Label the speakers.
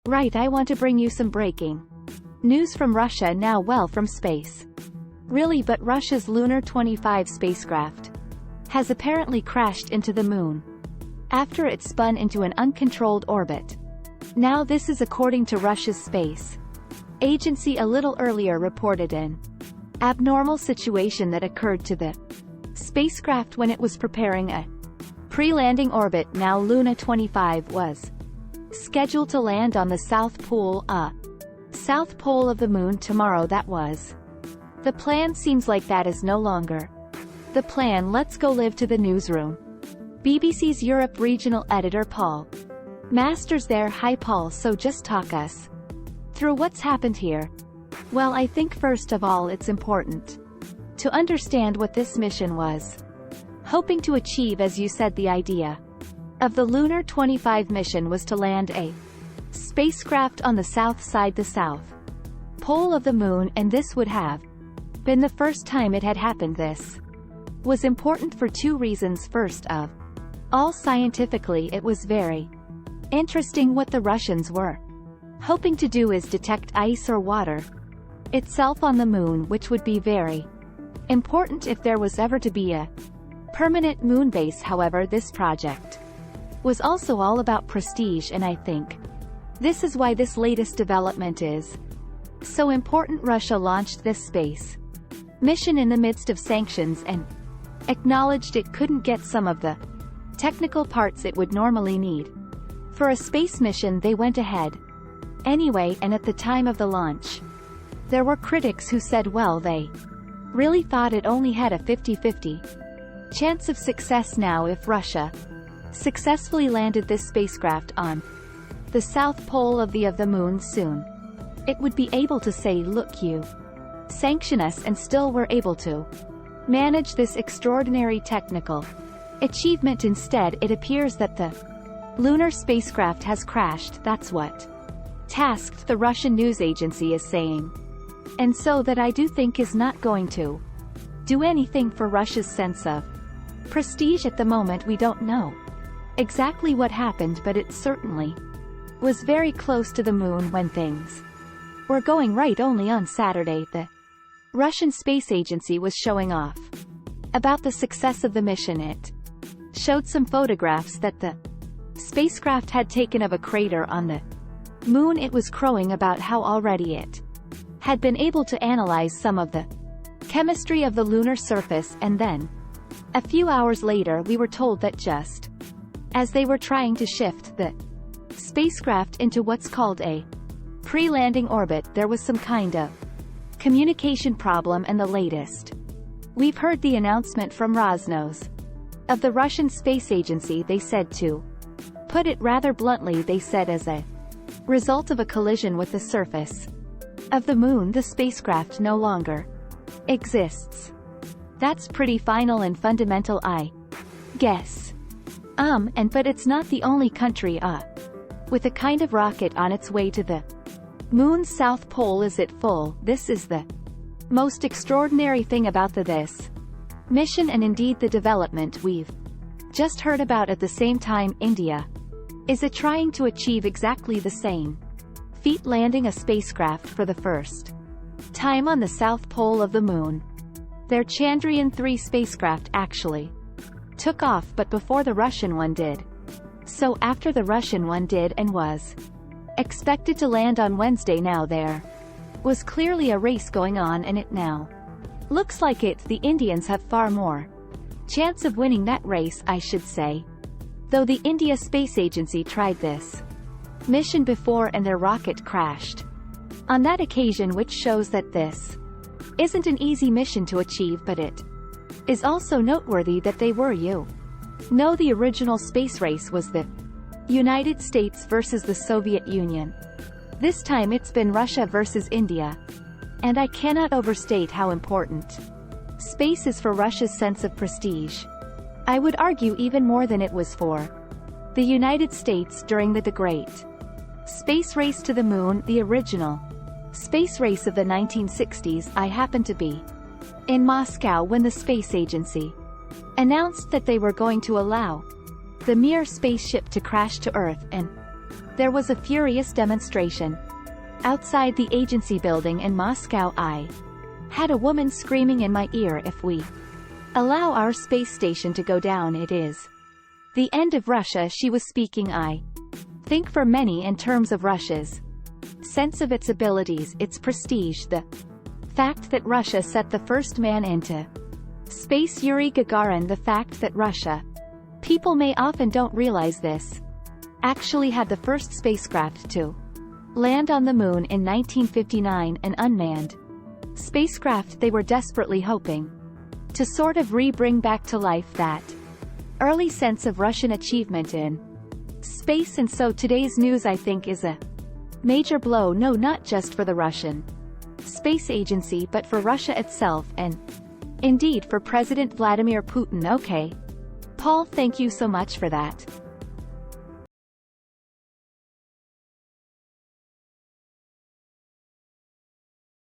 Speaker 1: Right, I want to bring you some breaking news from Russia now, well, from space. Really, but Russia's Lunar 25 spacecraft has apparently crashed into the moon after it spun into an uncontrolled orbit. Now this is according to Russia's space agency. A little earlier reported an abnormal situation that occurred to the spacecraft when it was preparing a pre-landing orbit. Now Luna 25 was scheduled to land on the south pole of the moon tomorrow. That was the plan. Seems like that is no longer the plan. Let's go live to the newsroom. BBC's Europe regional editor Paul Masters there. Hi Paul, so just talk us through what's happened here. Well, I think first of all it's important to understand what this mission was hoping to achieve. As you said, the idea of the Lunar 25 mission was to land a spacecraft on the south side, the south pole of the moon, and this would have been the first time it had happened. This was important for two reasons. First of all, scientifically it was very interesting. What the Russians were hoping to do is detect ice or water itself on the moon, which would be very important if there was ever to be a permanent moon base. However, this project was also all about prestige, and I think this is why this latest development is so important. Russia launched this space mission in the midst of sanctions and acknowledged it couldn't get some of the technical parts it would normally need for a space mission. They went ahead anyway, and at the time of the launch there were critics who said, well, they really thought it only had a 50-50 chance of success. Now if Russia successfully landed this spacecraft on the south pole of the moon soon, it would be able to say, look, you sanction us, and still were able to manage this extraordinary technical achievement. Instead, it appears that the lunar spacecraft has crashed. That's what tasked the Russian news agency is saying, and so that I do think is not going to do anything for Russia's sense of prestige at the moment. We don't know exactly what happened, but it certainly was very close to the moon when things were going right. Only on Saturday the Russian space agency was showing off about the success of the mission. It showed some photographs that the spacecraft had taken of a crater on the moon. It was crowing about how already it had been able to analyze some of the chemistry of the lunar surface, and then a few hours later we were told that just as they were trying to shift the spacecraft into what's called a pre-landing orbit, there was some kind of communication problem. And the latest we've heard, the announcement from Roskosmos of the Russian space agency, they said, to put it rather bluntly, they said as a result of a collision with the surface of the moon, the spacecraft no longer exists. That's pretty final and fundamental, I guess. But it's not the only country with a kind of rocket on its way to the moon's south pole. Is it full? This is the most extraordinary thing about this mission, and indeed the development we've just heard about. At the same time, India is trying to achieve exactly the same feat, landing a spacecraft for the first time on the south pole of the moon. Their Chandrayaan-3 spacecraft actually took off, but before the Russian one did. So after the Russian one did and was expected to land on Wednesday, now there was clearly a race going on, and it now looks like the Indians have far more chance of winning that race, I should say. Though the India Space Agency tried this mission before and their rocket crashed on that occasion, which shows that this isn't an easy mission to achieve. But it is also noteworthy that they were, the original space race was the United States versus the Soviet Union. This time it's been Russia versus India. And I cannot overstate how important space is for Russia's sense of prestige. I would argue even more than it was for the United States during the Great Space Race to the Moon, the original space race of the 1960s. I happened to be in Moscow when the space agency announced that they were going to allow the Mir spaceship to crash to Earth, and There was a furious demonstration. Outside the agency building in Moscow, I had a woman screaming in my ear, if we allow our space station to go down, it is the end of Russia. She was speaking, I think, for many in terms of Russia's sense of its abilities, its prestige, the fact that Russia set the first man into space, Yuri Gagarin, the fact that Russia, people may often don't realize this, actually had the first spacecraft to land on the moon in 1959, an unmanned spacecraft they were desperately hoping to sort of bring back to life that early sense of Russian achievement in space. And so today's news, I think, is a major blow, no, not just for the Russian Space Agency, but for Russia itself, and indeed for President Vladimir Putin. Okay, Paul, thank you so much for that.